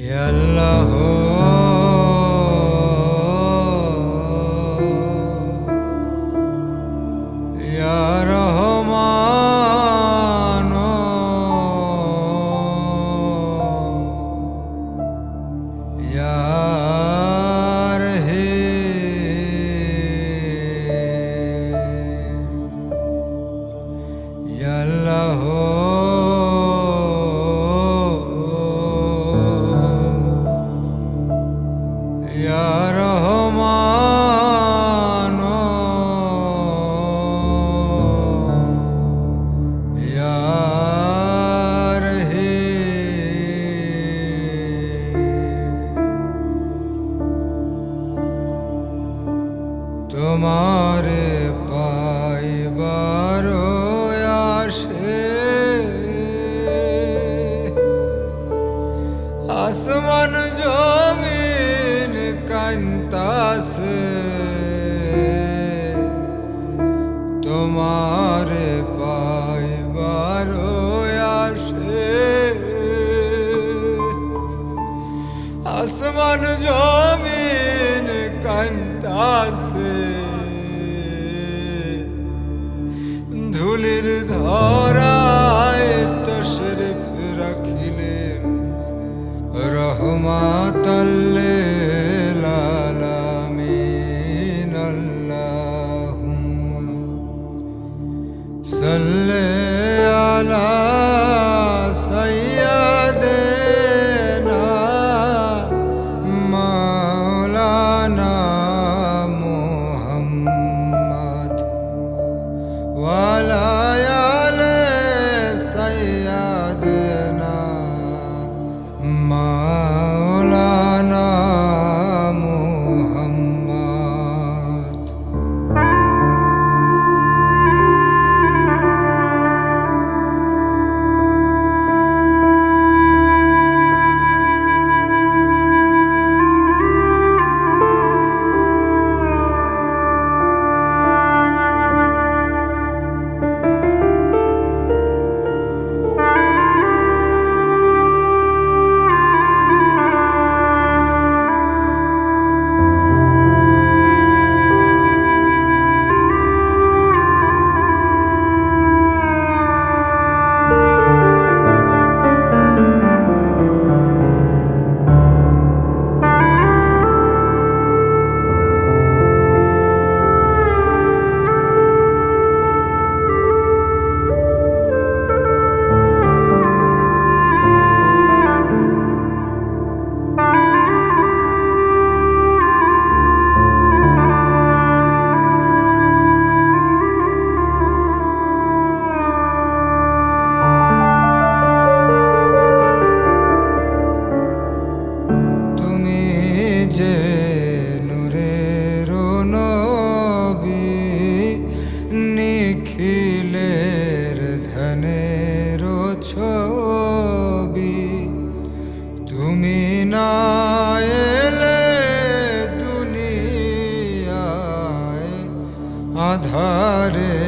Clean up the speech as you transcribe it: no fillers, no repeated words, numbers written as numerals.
Ya Allah, Ya Rahman, Ya Rahim, Ya Allah, Ya Rahman, Ya Rahim, তোমারে পাইবার আসে আসমান জমিন কান্তাসে, তোমারে পাইবার আসে আসমান জমিন কান্তাসে, ধুলির ধরায় তশরিফ রাখিলেন রহমাতাল লিল আলামিন। আল্লাহুম্মা সাল্লি আলা সাইয়্যিদিনা মাওলানা মুহাম্মদ ওয়া আলা আলি সাইয়্যিদিনা মাওলানা মুহাম্মদ। নিখিলের ধনের ছবি, তুমি না এলে দুনিয়ায় আধারে